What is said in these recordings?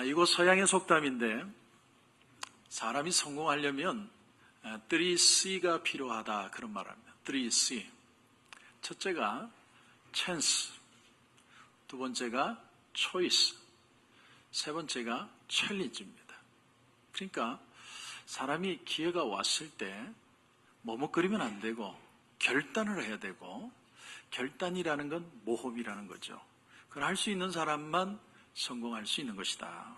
이거 서양의 속담인데 사람이 성공하려면 3C가 필요하다 그런 말합니다. 3C. 첫째가 chance, 두 번째가 choice, 세 번째가 challenge입니다. 그러니까 사람이 기회가 왔을 때 머뭇거리면 안 되고 결단을 해야 되고, 결단이라는 건 모험이라는 거죠. 그걸 할 수 있는 사람만 성공할 수 있는 것이다.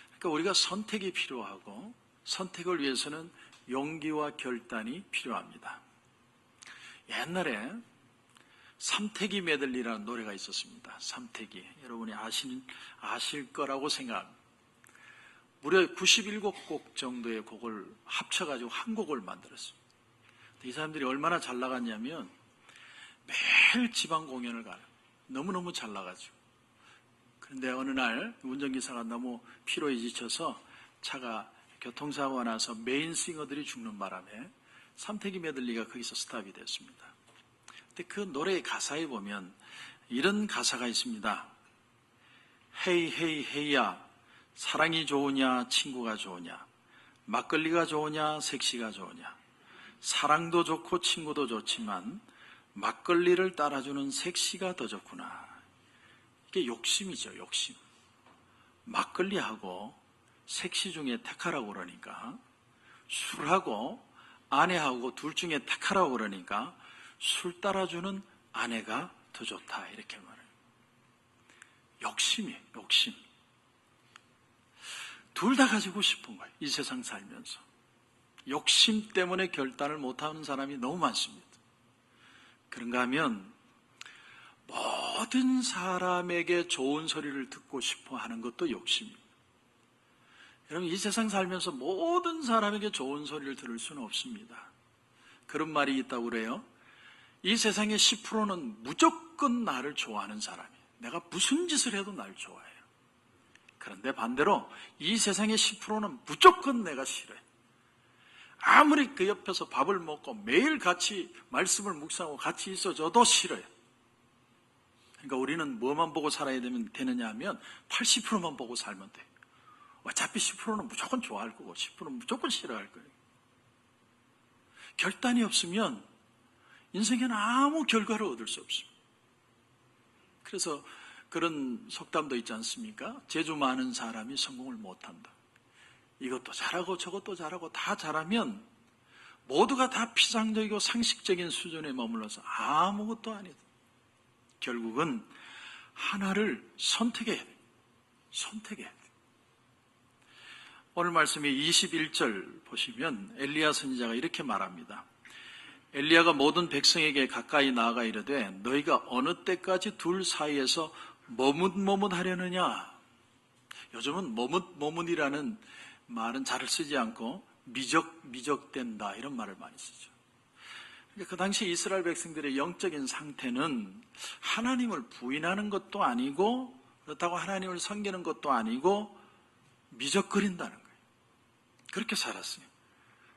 그러니까 우리가 선택이 필요하고 선택을 위해서는 용기와 결단이 필요합니다. 옛날에 삼태기 메들리라는 노래가 있었습니다. 삼태기. 여러분이 아실 거라고 생각합니다. 무려 97곡 정도의 곡을 합쳐가지고 한 곡을 만들었습니다. 이 사람들이 얼마나 잘 나갔냐면 매일 지방 공연을 가요. 너무너무 잘 나가죠. 그런데 어느 날 운전기사가 너무 피로에 지쳐서 차가 교통사고가 나서 메인 싱어들이 죽는 바람에 삼태기 메들리가 거기서 스탑이 됐습니다. 근데 그 노래의 가사에 보면 이런 가사가 있습니다. 헤이 헤이 헤이야, 사랑이 좋으냐 친구가 좋으냐, 막걸리가 좋으냐 섹시가 좋으냐, 사랑도 좋고 친구도 좋지만 막걸리를 따라주는 섹시가 더 좋구나. 이게 욕심이죠, 욕심. 막걸리하고 섹시 중에 택하라고 그러니까, 술하고 아내하고 둘 중에 택하라고 그러니까 술 따라주는 아내가 더 좋다, 이렇게 말해요. 욕심이에요, 욕심. 둘 다 가지고 싶은 거예요, 이 세상 살면서. 욕심 때문에 결단을 못하는 사람이 너무 많습니다. 그런가 하면 모든 사람에게 좋은 소리를 듣고 싶어 하는 것도 욕심입니다. 여러분, 이 세상 살면서 모든 사람에게 좋은 소리를 들을 수는 없습니다. 그런 말이 있다고 그래요. 이 세상의 10%는 무조건 나를 좋아하는 사람이에요. 내가 무슨 짓을 해도 나를 좋아해요. 그런데 반대로 이 세상의 10%는 무조건 내가 싫어요. 아무리 그 옆에서 밥을 먹고 매일 같이 말씀을 묵상하고 같이 있어줘도 싫어요. 그러니까 우리는 뭐만 보고 살아야 되느냐 하면 80%만 보고 살면 돼요. 어차피 10%는 무조건 좋아할 거고 10%는 무조건 싫어할 거예요. 결단이 없으면 인생에는 아무 결과를 얻을 수 없습니다. 그래서 그런 속담도 있지 않습니까? 재주 많은 사람이 성공을 못한다. 이것도 잘하고 저것도 잘하고 다 잘하면 모두가 다 피상적이고 상식적인 수준에 머물러서 아무것도 아니다. 결국은 하나를 선택해야 돼요. 선택해야 돼요. 오늘 말씀의 21절 보시면 엘리야 선지자가 이렇게 말합니다. 엘리야가 모든 백성에게 가까이 나아가 이르되 너희가 어느 때까지 둘 사이에서 머뭇머뭇하려느냐. 요즘은 머뭇머뭇이라는 말은 잘 쓰지 않고 미적된다 이런 말을 많이 쓰죠. 그 당시 이스라엘 백성들의 영적인 상태는 하나님을 부인하는 것도 아니고 그렇다고 하나님을 섬기는 것도 아니고 미적거린다는 거예요. 그렇게 살았어요.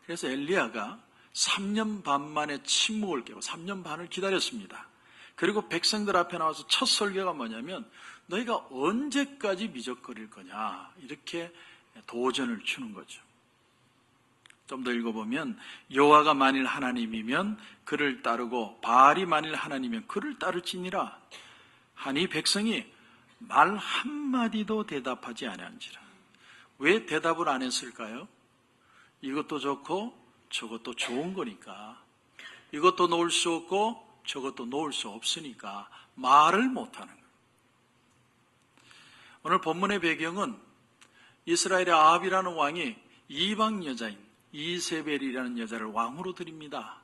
그래서 엘리야가 3년 반 만에 침묵을 깨고 3년 반을 기다렸습니다. 그리고 백성들 앞에 나와서 첫 설교가 뭐냐면 너희가 언제까지 미적거릴 거냐 이렇게 도전을 주는 거죠. 좀 더 읽어보면 여호와가 만일 하나님이면 그를 따르고 바알이 만일 하나님이면 그를 따를지니라 하니 백성이 말 한마디도 대답하지 아니한지라. 왜 대답을 안 했을까요? 이것도 좋고 저것도 좋은 거니까, 이것도 놓을 수 없고 저것도 놓을 수 없으니까 말을 못하는 거예요. 오늘 본문의 배경은 이스라엘의 아합이라는 왕이 이방 여자인 이세벨이라는 여자를 왕으로 드립니다.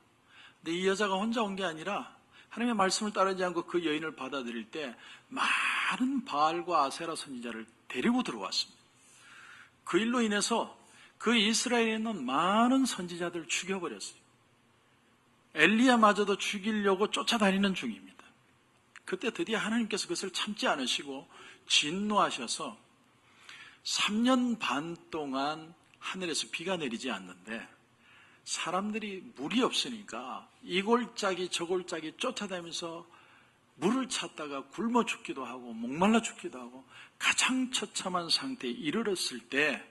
근데 이 여자가 혼자 온 게 아니라 하나님의 말씀을 따르지 않고 그 여인을 받아들일 때 많은 바알과 아세라 선지자를 데리고 들어왔습니다. 그 일로 인해서 그 이스라엘에 있는 많은 선지자들을 죽여버렸어요. 엘리야마저도 죽이려고 쫓아다니는 중입니다. 그때 드디어 하나님께서 그것을 참지 않으시고 진노하셔서 3년 반 동안 하늘에서 비가 내리지 않는데 사람들이 물이 없으니까 이 골짜기 저 골짜기 쫓아다니면서 물을 찾다가 굶어 죽기도 하고 목말라 죽기도 하고 가장 처참한 상태에 이르렀을 때,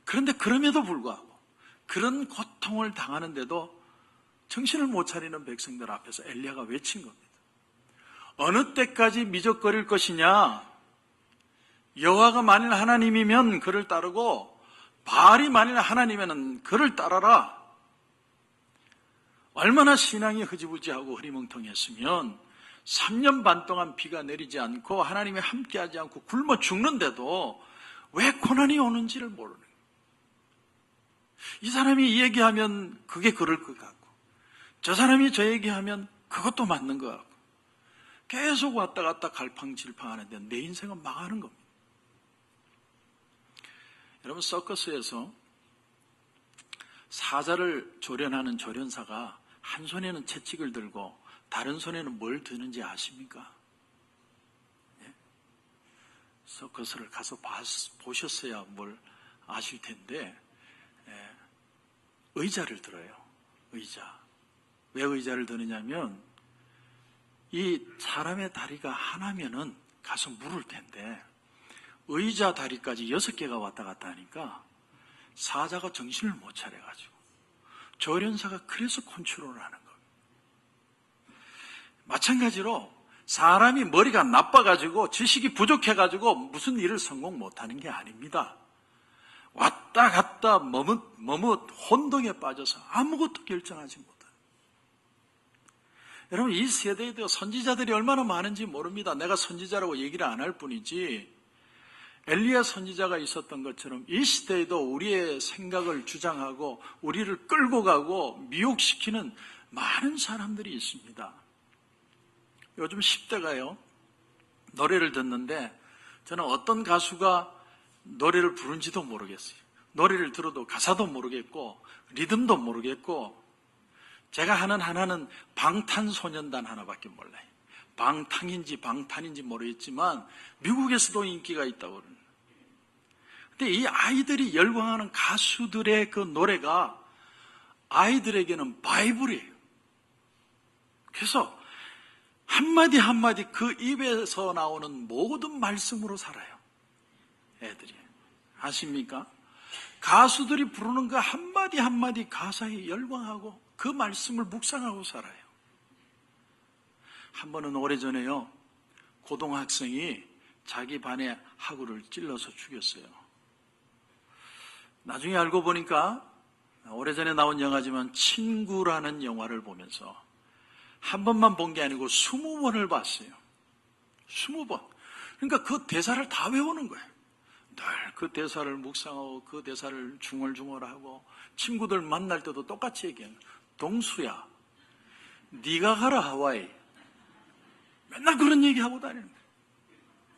그런데 그럼에도 불구하고 그런 고통을 당하는데도 정신을 못 차리는 백성들 앞에서 엘리야가 외친 겁니다. 어느 때까지 미적거릴 것이냐? 여호와가 만일 하나님이면 그를 따르고 바알이 만일 하나님이면 그를 따라라. 얼마나 신앙이 흐지부지하고 흐리멍텅했으면 3년 반 동안 비가 내리지 않고 하나님이 함께하지 않고 굶어 죽는데도 왜 고난이 오는지를 모르는 거예요. 이 사람이 이 얘기하면 그게 그럴 것 같고, 저 사람이 저 얘기하면 그것도 맞는 것 같고, 계속 왔다 갔다 갈팡질팡하는데 내 인생은 망하는 겁니다. 여러분, 서커스에서 사자를 조련하는 조련사가 한 손에는 채찍을 들고 다른 손에는 뭘 드는지 아십니까? 예? 서커스를 가서 보셨어야 뭘 아실 텐데, 의자를 들어요. 의자. 왜 의자를 드느냐면, 이 사람의 다리가 하나면은 가서 물을 텐데 의자 다리까지 6개가 왔다 갔다 하니까 사자가 정신을 못 차려가지고 조련사가 그래서 컨트롤을 하는 겁니다. 마찬가지로 사람이 머리가 나빠가지고 지식이 부족해가지고 무슨 일을 성공 못하는 게 아닙니다. 왔다 갔다 머뭇 혼동에 빠져서 아무것도 결정하지 못해요. 여러분, 이 세대에 선지자들이 얼마나 많은지 모릅니다. 내가 선지자라고 얘기를 안 할 뿐이지, 엘리야 선지자가 있었던 것처럼 이 시대에도 우리의 생각을 주장하고 우리를 끌고 가고 미혹시키는 많은 사람들이 있습니다. 요즘 10대가요, 노래를 듣는데 저는 어떤 가수가 노래를 부른지도 모르겠어요. 노래를 들어도 가사도 모르겠고 리듬도 모르겠고, 제가 하는 하나는 방탄소년단 하나밖에 몰라요. 방탕인지 방탄인지 모르겠지만 미국에서도 인기가 있다고 그러는. 근데 이 아이들이 열광하는 가수들의 그 노래가 아이들에게는 바이블이에요. 그래서 한마디 한마디 그 입에서 나오는 모든 말씀으로 살아요. 애들이. 아십니까? 가수들이 부르는 그 한마디 한마디 가사에 열광하고 그 말씀을 묵상하고 살아요. 한 번은 오래전에요, 고등학생이 자기 반의 학우를 찔러서 죽였어요. 나중에 알고 보니까 오래전에 나온 영화지만 친구라는 영화를 보면서 한 번만 본 게 아니고 20번을 봤어요. 20번. 그러니까 그 대사를 다 외우는 거예요. 늘 그 대사를 묵상하고 그 대사를 중얼중얼하고, 친구들 만날 때도 똑같이 얘기해요. 동수야, 네가 가라 하와이. 맨날 그런 얘기하고 다니는 거예요.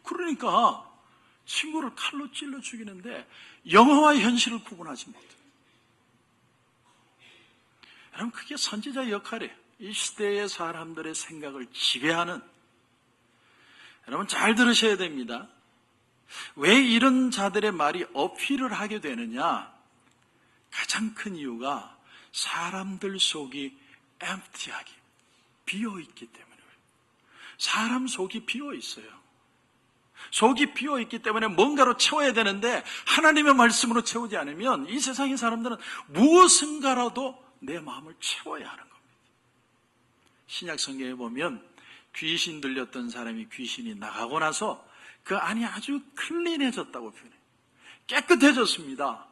그러니까 친구를 칼로 찔러 죽이는데 영화와 현실을 구분하지 못해요. 여러분, 그게 선지자의 역할이에요. 이 시대의 사람들의 생각을 지배하는. 여러분, 잘 들으셔야 됩니다. 왜 이런 자들의 말이 어필을 하게 되느냐? 가장 큰 이유가 사람들 속이 empty하기, 비어있기 때문에. 사람 속이 비어있어요. 속이 비어있기 때문에 뭔가로 채워야 되는데 하나님의 말씀으로 채우지 않으면 이 세상의 사람들은 무엇인가라도 내 마음을 채워야 하는 겁니다. 신약 성경에 보면 귀신 들렸던 사람이 귀신이 나가고 나서 그 안이 아주 클린해졌다고 표현해요. 깨끗해졌습니다.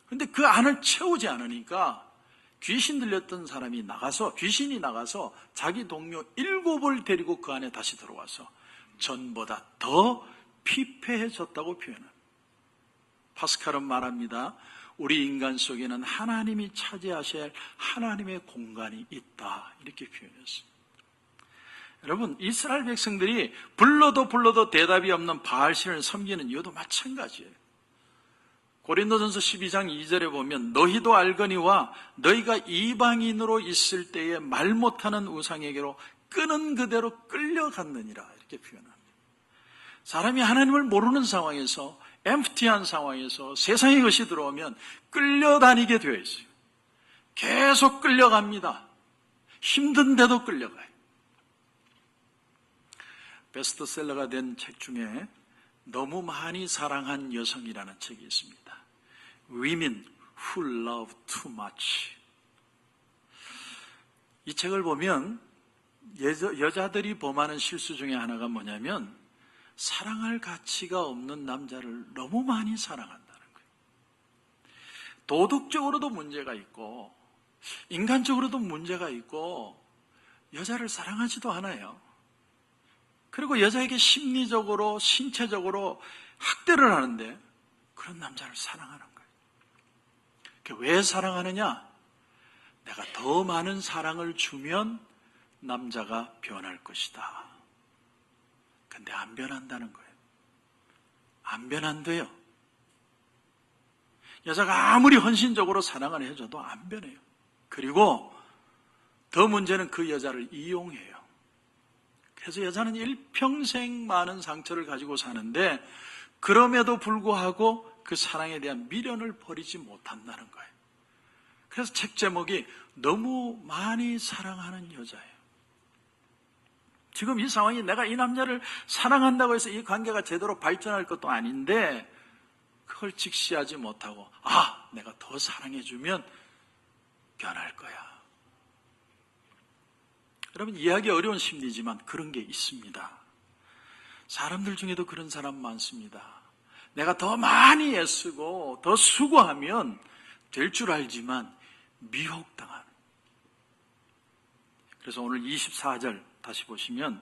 그런데 그 안을 채우지 않으니까 귀신 들렸던 사람이 나가서, 귀신이 나가서 자기 동료 7을 데리고 그 안에 다시 들어와서 전보다 더 피폐해졌다고 표현합니다. 파스칼은 말합니다. 우리 인간 속에는 하나님이 차지하셔야 할 하나님의 공간이 있다, 이렇게 표현했습니다. 여러분, 이스라엘 백성들이 불러도 대답이 없는 바알신을 섬기는 이유도 마찬가지예요. 고린도전서 12장 2절에 보면 너희도 알거니와 너희가 이방인으로 있을 때에 말 못하는 우상에게로 끄는 그대로 끌려갔느니라, 이렇게 표현합니다. 사람이 하나님을 모르는 상황에서, 엠프티한 상황에서 세상의 것이 들어오면 끌려다니게 되어 있어요. 계속 끌려갑니다. 힘든데도 끌려가요. 베스트셀러가 된 책 중에 너무 많이 사랑한 여성이라는 책이 있습니다. Women Who Love Too Much. 이 책을 보면 여자들이 범하는 실수 중에 하나가 뭐냐면 사랑할 가치가 없는 남자를 너무 많이 사랑한다는 거예요. 도덕적으로도 문제가 있고 인간적으로도 문제가 있고 여자를 사랑하지도 않아요. 그리고 여자에게 심리적으로 신체적으로 학대를 하는데 그런 남자를 사랑하는 거예요. 왜 사랑하느냐? 내가 더 많은 사랑을 주면 남자가 변할 것이다. 근데 안 변한다는 거예요. 안 변한대요. 여자가 아무리 헌신적으로 사랑을 해줘도 안 변해요. 그리고 더 문제는 그 여자를 이용해요. 그래서 여자는 일평생 많은 상처를 가지고 사는데 그럼에도 불구하고 그 사랑에 대한 미련을 버리지 못한다는 거예요. 그래서 책 제목이 너무 많이 사랑하는 여자예요. 지금 이 상황이 내가 이 남자를 사랑한다고 해서 이 관계가 제대로 발전할 것도 아닌데 그걸 직시하지 못하고 내가 더 사랑해주면 변할 거야. 여러분, 이해하기 어려운 심리지만 그런 게 있습니다. 사람들 중에도 그런 사람 많습니다. 내가 더 많이 애쓰고 더 수고하면 될 줄 알지만 미혹당하는. 그래서 오늘 24절 다시 보시면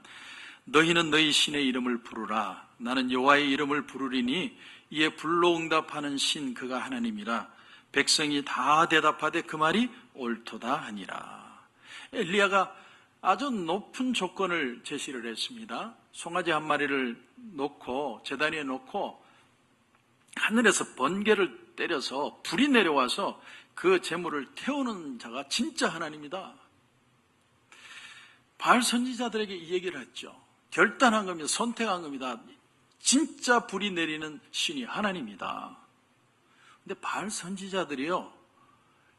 너희는 너희 신의 이름을 부르라. 나는 여호와의 이름을 부르리니 이에 불로응답하는 신 그가 하나님이라. 백성이 다 대답하되 그 말이 옳도다 하니라. 엘리야가 아주 높은 조건을 제시를 했습니다. 송아지 한 마리를 놓고 제단 위에 놓고 하늘에서 번개를 때려서 불이 내려와서 그 재물을 태우는 자가 진짜 하나님이다. 바알 선지자들에게 이 얘기를 했죠. 결단한 겁니다. 선택한 겁니다. 진짜 불이 내리는 신이 하나님이다. 근데 바알 선지자들이요,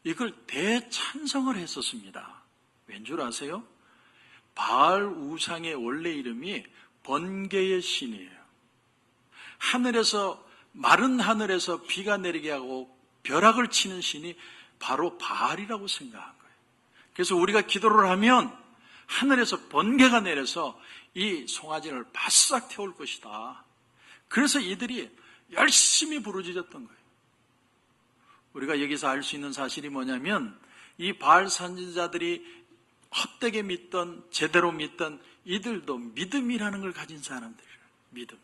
이걸 대찬성을 했었습니다. 왠 줄 아세요? 바알 우상의 원래 이름이 번개의 신이에요. 마른 하늘에서 비가 내리게 하고 벼락을 치는 신이 바로 바알이라고 생각한 거예요. 그래서 우리가 기도를 하면 하늘에서 번개가 내려서 이 송아지를 바싹 태울 것이다. 그래서 이들이 열심히 부르짖었던 거예요. 우리가 여기서 알 수 있는 사실이 뭐냐면 이 바알 선지자들이 헛되게 믿던, 제대로 믿던 이들도 믿음이라는 걸 가진 사람들이에요. 믿음.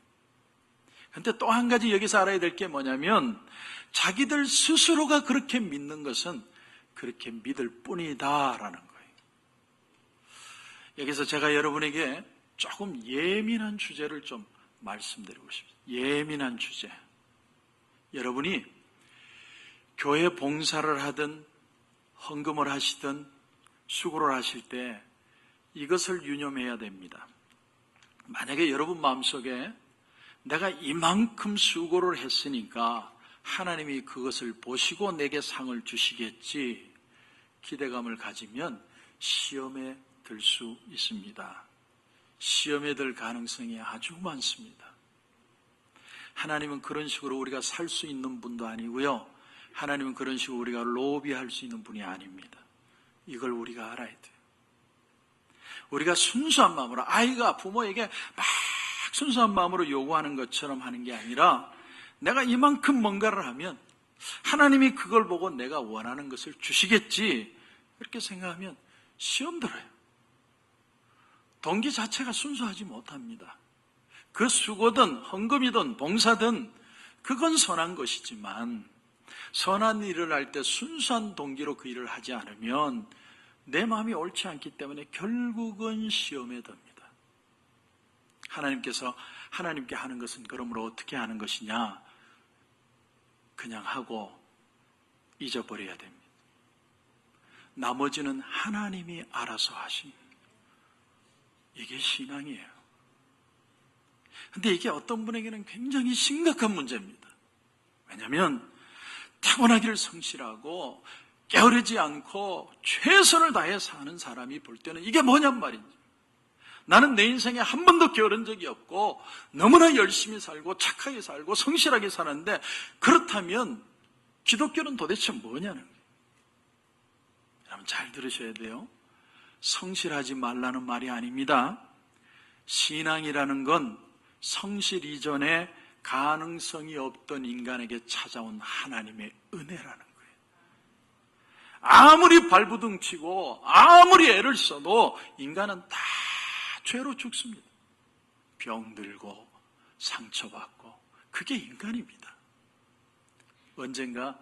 근데 또 한 가지 여기서 알아야 될 게 뭐냐면 자기들 스스로가 그렇게 믿는 것은 그렇게 믿을 뿐이다라는 거예요. 여기서 제가 여러분에게 조금 예민한 주제를 좀 말씀드리고 싶습니다. 예민한 주제. 여러분이 교회 봉사를 하든 헌금을 하시든 수고를 하실 때 이것을 유념해야 됩니다. 만약에 여러분 마음속에 내가 이만큼 수고를 했으니까 하나님이 그것을 보시고 내게 상을 주시겠지 기대감을 가지면 시험에 들 수 있습니다. 시험에 들 가능성이 아주 많습니다. 하나님은 그런 식으로 우리가 살 수 있는 분도 아니고요. 하나님은 그런 식으로 우리가 로비할 수 있는 분이 아닙니다. 이걸 우리가 알아야 돼요. 우리가 순수한 마음으로 아이가 부모에게 막 순수한 마음으로 요구하는 것처럼 하는 게 아니라 내가 이만큼 뭔가를 하면 하나님이 그걸 보고 내가 원하는 것을 주시겠지 그렇게 생각하면 시험 들어요. 동기 자체가 순수하지 못합니다. 그 수고든 헌금이든 봉사든 그건 선한 것이지만 선한 일을 할 때 순수한 동기로 그 일을 하지 않으면 내 마음이 옳지 않기 때문에 결국은 시험에 듭니다. 하나님께서 하나님께 하는 것은 그러므로 어떻게 하는 것이냐? 그냥 하고 잊어버려야 됩니다. 나머지는 하나님이 알아서 하십니다. 이게 신앙이에요. 근데 이게 어떤 분에게는 굉장히 심각한 문제입니다. 왜냐하면 타고나기를 성실하고 게으르지 않고 최선을 다해 사는 사람이 볼 때는 이게 뭐냔 말인지. 나는 내 인생에 한 번도 게으른 적이 없고 너무나 열심히 살고 착하게 살고 성실하게 사는데, 그렇다면 기독교는 도대체 뭐냐는 거예요. 여러분 잘 들으셔야 돼요. 성실하지 말라는 말이 아닙니다. 신앙이라는 건 성실 이전에 가능성이 없던 인간에게 찾아온 하나님의 은혜라는 거예요. 아무리 발부둥치고 아무리 애를 써도 인간은 다 죄로 죽습니다. 병들고 상처받고, 그게 인간입니다. 언젠가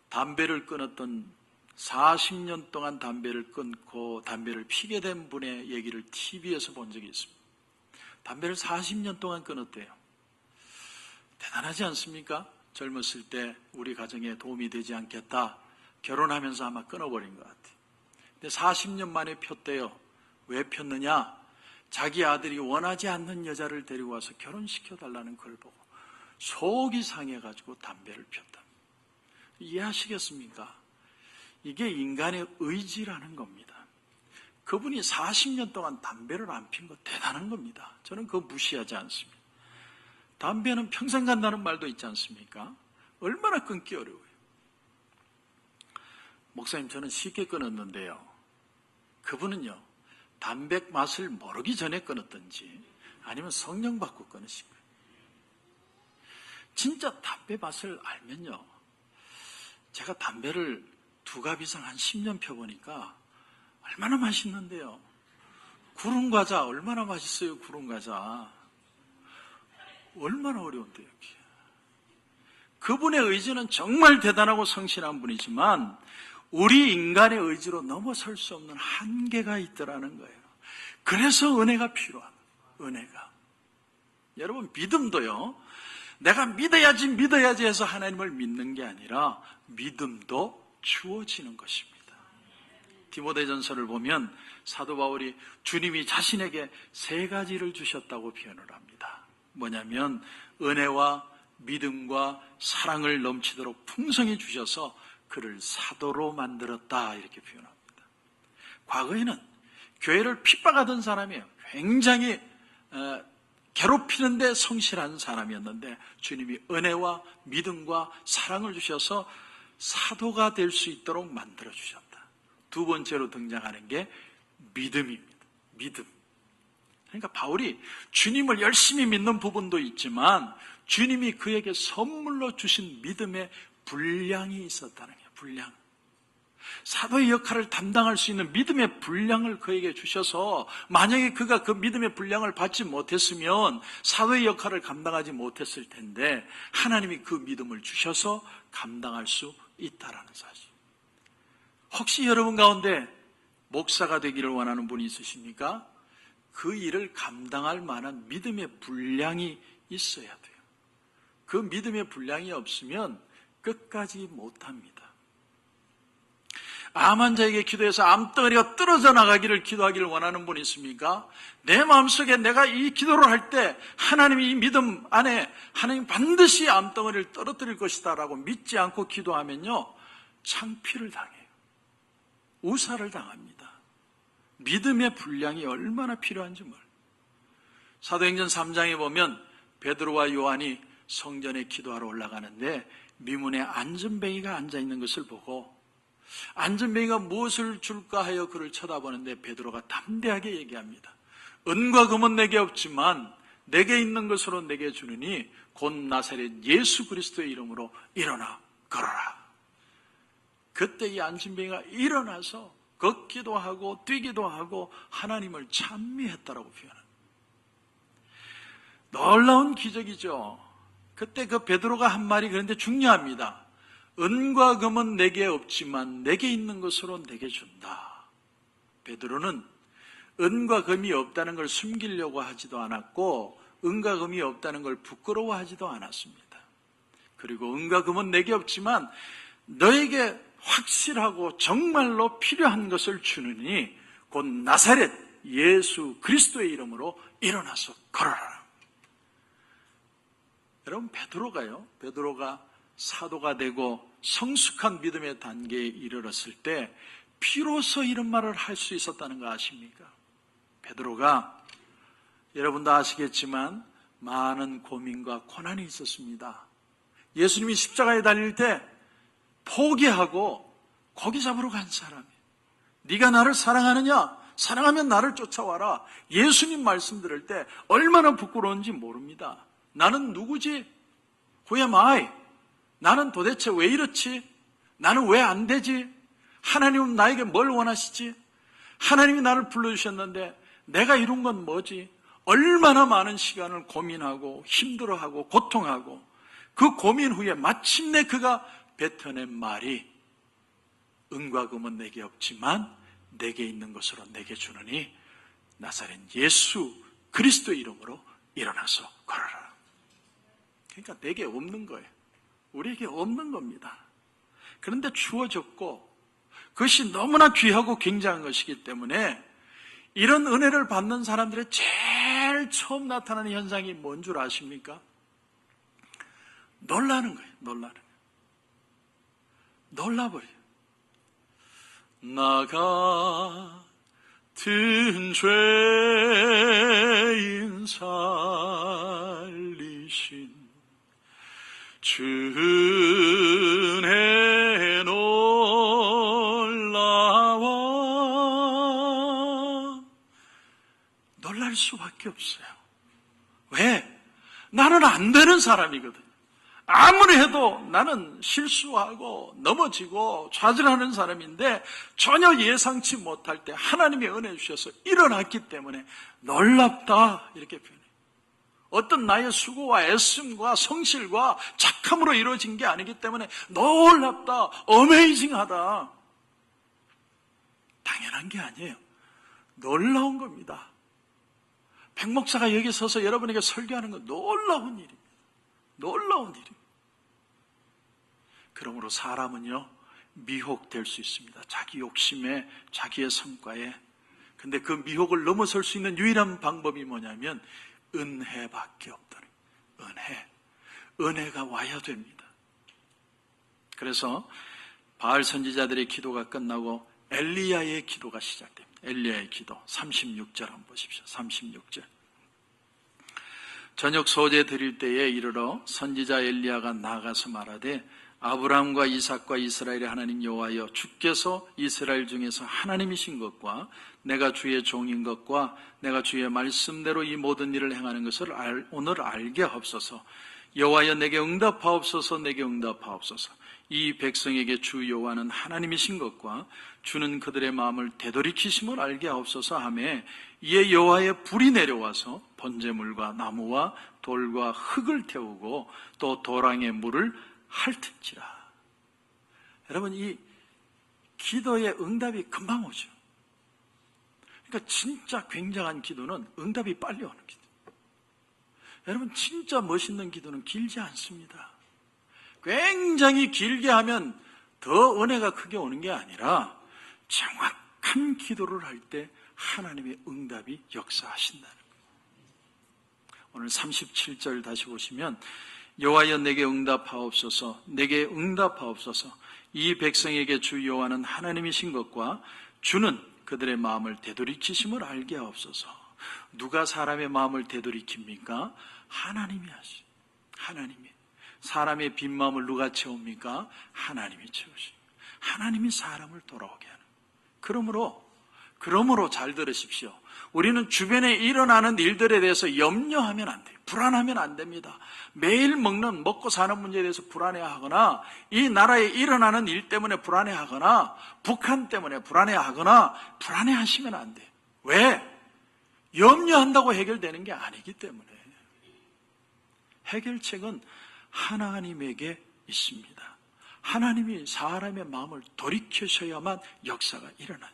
담배를 끊었던 40년 동안 담배를 끊고 담배를 피게 된 분의 얘기를 TV에서 본 적이 있습니다. 담배를 40년 동안 끊었대요. 대단하지 않습니까? 젊었을 때 우리 가정에 도움이 되지 않겠다, 결혼하면서 아마 끊어버린 것 같아요. 근데 40년 만에 폈대요. 왜 폈느냐? 자기 아들이 원하지 않는 여자를 데리고 와서 결혼시켜달라는 걸 보고 속이 상해가지고 담배를 폈다. 이해하시겠습니까? 이게 인간의 의지라는 겁니다. 그분이 40년 동안 담배를 안 핀 거 대단한 겁니다. 저는 그거 무시하지 않습니다. 담배는 평생 간다는 말도 있지 않습니까? 얼마나 끊기 어려워요. 목사님, 저는 쉽게 끊었는데요. 그분은요, 담배 맛을 모르기 전에 끊었든지 아니면 성령 받고 끊으신 거예요. 진짜 담배 맛을 알면요, 제가 담배를 2갑 이상 한 10년 펴보니까 얼마나 맛있는데요. 구름과자 얼마나 맛있어요. 구름과자 얼마나 어려운데요. 그분의 의지는 정말 대단하고 성실한 분이지만 우리 인간의 의지로 넘어설 수 없는 한계가 있더라는 거예요. 그래서 은혜가 필요한, 은혜가. 여러분, 믿음도요, 내가 믿어야지 해서 하나님을 믿는 게 아니라 믿음도 주어지는 것입니다. 디모데전서를 보면 사도 바울이 주님이 자신에게 3가지를 주셨다고 표현을 합니다. 뭐냐면 은혜와 믿음과 사랑을 넘치도록 풍성히 주셔서 그를 사도로 만들었다, 이렇게 표현합니다. 과거에는 교회를 핍박하던 사람이에요. 굉장히 괴롭히는데 성실한 사람이었는데 주님이 은혜와 믿음과 사랑을 주셔서 사도가 될 수 있도록 만들어주셨다. 2번째로 등장하는 게 믿음입니다. 믿음. 그러니까 바울이 주님을 열심히 믿는 부분도 있지만 주님이 그에게 선물로 주신 믿음의 분량이 있었다는 거예요. 분량. 사도의 역할을 담당할 수 있는 믿음의 분량을 그에게 주셔서 만약에 그가 그 믿음의 분량을 받지 못했으면 사도의 역할을 감당하지 못했을 텐데 하나님이 그 믿음을 주셔서 감당할 수 있다라는 사실. 혹시 여러분 가운데 목사가 되기를 원하는 분이 있으십니까? 그 일을 감당할 만한 믿음의 분량이 있어야 돼요. 그 믿음의 분량이 없으면 끝까지 못합니다. 암 환자에게 기도해서 암덩어리가 떨어져 나가기를 기도하기를 원하는 분이 있습니까? 내 마음속에 내가 이 기도를 할 때 하나님이 이 믿음 안에 하나님 반드시 암덩어리를 떨어뜨릴 것이다 라고 믿지 않고 기도하면요, 창피를 당해요. 우사를 당합니다. 믿음의 분량이 얼마나 필요한지 몰라요. 사도행전 3장에 보면 베드로와 요한이 성전에 기도하러 올라가는데 미문에 안전뱅이가 앉아있는 것을 보고 안전뱅이가 무엇을 줄까 하여 그를 쳐다보는데 베드로가 담대하게 얘기합니다. 은과 금은 내게 없지만 내게 있는 것으로 내게 주느니 곧 나사렛 예수 그리스도의 이름으로 일어나 걸어라. 그때 이 안전뱅이가 일어나서 걷기도 하고 뛰기도 하고 하나님을 찬미했다라고 표현합니다. 놀라운 기적이죠. 그때 그 베드로가 한 말이 그런데 중요합니다. 은과 금은 내게 없지만 내게 있는 것으로 내게 준다. 베드로는 은과 금이 없다는 걸 숨기려고 하지도 않았고 은과 금이 없다는 걸 부끄러워하지도 않았습니다. 그리고 은과 금은 내게 없지만 너에게 확실하고 정말로 필요한 것을 주느니 곧 나사렛 예수 그리스도의 이름으로 일어나서 걸어라. 여러분, 베드로가 사도가 되고 성숙한 믿음의 단계에 이르렀을 때 비로소 이런 말을 할 수 있었다는 거 아십니까? 베드로가 여러분도 아시겠지만 많은 고민과 고난이 있었습니다. 예수님이 십자가에 달릴 때 포기하고 고기 잡으러 간 사람이에요. 네가 나를 사랑하느냐? 사랑하면 나를 쫓아와라. 예수님 말씀 들을 때 얼마나 부끄러운지 모릅니다. 나는 누구지? Who am I? 나는 도대체 왜 이렇지? 나는 왜 안 되지? 하나님은 나에게 뭘 원하시지? 하나님이 나를 불러주셨는데 내가 이룬 건 뭐지? 얼마나 많은 시간을 고민하고 힘들어하고 고통하고 그 고민 후에 마침내 그가 뱉어낸 말이 은과 금은 내게 없지만 내게 있는 것으로 내게 주느니 나사렛 예수 그리스도의 이름으로 일어나서 걸어라. 그러니까 내게 없는 거예요. 우리에게 없는 겁니다. 그런데 주어졌고 그것이 너무나 귀하고 굉장한 것이기 때문에 이런 은혜를 받는 사람들의 제일 처음 나타나는 현상이 뭔 줄 아십니까? 놀라는 거예요. 놀라버려요. 나 같은 죄인 살리신 주 은혜 놀라워. 놀랄 수밖에 없어요. 왜? 나는 안 되는 사람이거든요. 아무리 해도 나는 실수하고 넘어지고 좌절하는 사람인데 전혀 예상치 못할 때 하나님이 은혜 주셔서 일어났기 때문에 놀랍다 이렇게 표현해요. 어떤 나의 수고와 애씀과 성실과 착함으로 이루어진 게 아니기 때문에 놀랍다, 어메이징하다. 당연한 게 아니에요. 놀라운 겁니다. 백 목사가 여기 서서 여러분에게 설교하는 건 놀라운 일입니다. 놀라운 일입니다. 그러므로 사람은요 미혹될 수 있습니다. 자기 욕심에 자기의 성과에. 근데 그 미혹을 넘어설 수 있는 유일한 방법이 뭐냐면 은혜밖에 없다는 은혜가 와야 됩니다. 그래서 바알 선지자들의 기도가 끝나고 엘리야의 기도가 시작됩니다. 엘리야의 기도 36절 한번 보십시오. 36절. 저녁 소재 드릴 때에 이르러 선지자 엘리야가 나가서 말하되 아브라함과 이삭과 이스라엘의 하나님 여호와여 주께서 이스라엘 중에서 하나님이신 것과 내가 주의 종인 것과 내가 주의 말씀대로 이 모든 일을 행하는 것을 오늘 알게 하옵소서. 여호와여 내게 응답하옵소서. 내게 응답하옵소서. 이 백성에게 주 여호와는 하나님이신 것과 주는 그들의 마음을 되돌이키심을 알게 하옵소서 하매 이에 여호와의 불이 내려와서 번제물과 나무와 돌과 흙을 태우고 또 도랑의 물을 핥은지라. 여러분 이 기도의 응답이 금방 오죠. 그러니까 진짜 굉장한 기도는 응답이 빨리 오는 기도. 여러분 진짜 멋있는 기도는 길지 않습니다. 굉장히 길게 하면 더 은혜가 크게 오는 게 아니라 정확한 기도를 할 때 하나님의 응답이 역사하신다는 거예요. 오늘 37절 다시 보시면 여호와여 내게 응답하옵소서. 내게 응답하옵소서. 이 백성에게 주 여호와는 하나님이신 것과 주는 그들의 마음을 되돌이키심을 알게 하옵소서. 누가 사람의 마음을 되돌이킵니까? 하나님이 하시. 하나님이. 사람의 빈 마음을 누가 채웁니까? 하나님이 채우시. 하나님이 사람을 돌아오게 하는. 그러므로 잘 들으십시오. 우리는 주변에 일어나는 일들에 대해서 염려하면 안 돼요. 불안하면 안 됩니다. 매일 먹고 사는 문제에 대해서 불안해하거나 이 나라에 일어나는 일 때문에 불안해하거나 북한 때문에 불안해하거나 불안해하시면 안 돼요. 왜? 염려한다고 해결되는 게 아니기 때문에. 해결책은 하나님에게 있습니다. 하나님이 사람의 마음을 돌이키셔야만 역사가 일어나요.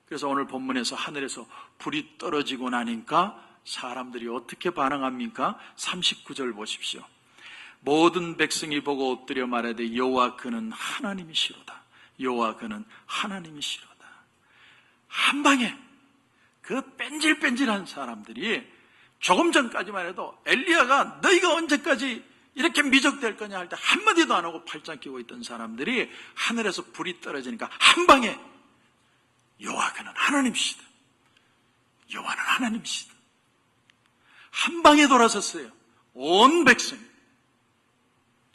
그래서 오늘 본문에서 하늘에서 불이 떨어지고 나니까 사람들이 어떻게 반응합니까? 39절 보십시오. 모든 백성이 보고 엎드려 말하되 여호와 그는 하나님이시로다. 여호와 그는 하나님이시로다. 한 방에 그 뺀질뺀질한 사람들이 조금 전까지만 해도 엘리야가 너희가 언제까지 이렇게 미적될 거냐 할 때 한마디도 안 하고 팔짱 끼고 있던 사람들이 하늘에서 불이 떨어지니까 한 방에 여호와 그는 하나님이시다. 여호와는 하나님이시다. 한 방에 돌아섰어요. 온 백성.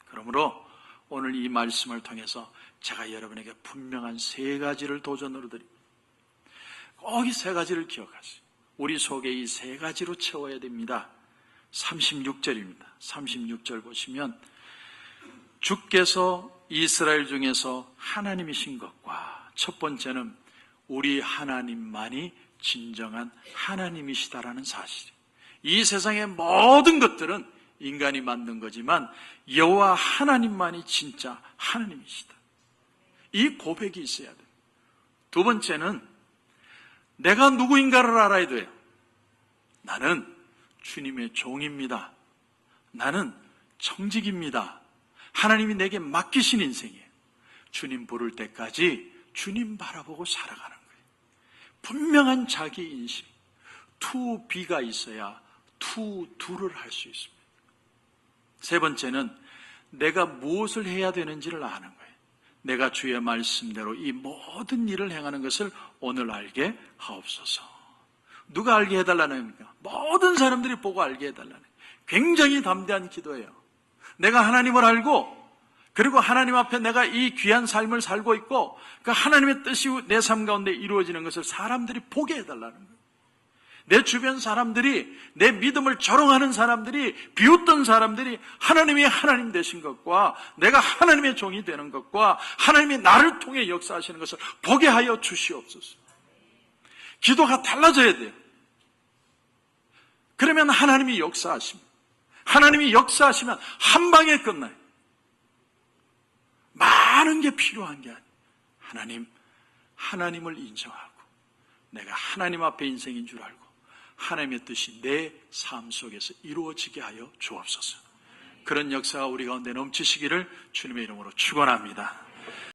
그러므로 오늘 이 말씀을 통해서 제가 여러분에게 분명한 세 가지를 도전으로 드립니다. 꼭 이 세 가지를 기억하세요. 우리 속에 이 세 가지로 채워야 됩니다. 36절입니다. 36절 보시면 주께서 이스라엘 중에서 하나님이신 것과 첫 번째는 우리 하나님만이 진정한 하나님이시다라는 사실이에요. 이 세상의 모든 것들은 인간이 만든 거지만 여호와 하나님만이 진짜 하나님이시다. 이 고백이 있어야 돼요. 두 번째는 내가 누구인가를 알아야 돼요. 나는 주님의 종입니다. 나는 청직입니다. 하나님이 내게 맡기신 인생이에요. 주님 부를 때까지 주님 바라보고 살아가는 거예요. 분명한 자기 인식, to be가 있어야 to do를 할 수 있습니다. 세 번째는 내가 무엇을 해야 되는지를 아는 거예요. 내가 주의 말씀대로 이 모든 일을 행하는 것을 오늘 알게 하옵소서. 누가 알게 해달라는 겁니까? 모든 사람들이 보고 알게 해달라는 거예요. 굉장히 담대한 기도예요. 내가 하나님을 알고 그리고 하나님 앞에 내가 이 귀한 삶을 살고 있고 그 하나님의 뜻이 내 삶 가운데 이루어지는 것을 사람들이 보게 해달라는 거예요. 내 주변 사람들이, 내 믿음을 조롱하는 사람들이, 비웃던 사람들이 하나님이 하나님 되신 것과 내가 하나님의 종이 되는 것과 하나님이 나를 통해 역사하시는 것을 보게 하여 주시옵소서. 기도가 달라져야 돼요. 그러면 하나님이 역사하십니다. 하나님이 역사하시면 한 방에 끝나요. 많은 게 필요한 게 아니에요. 하나님을 인정하고 내가 하나님 앞에 인생인 줄 알고 하나님의 뜻이 내 삶 속에서 이루어지게 하여 주옵소서. 그런 역사가 우리 가운데 넘치시기를 주님의 이름으로 축원합니다.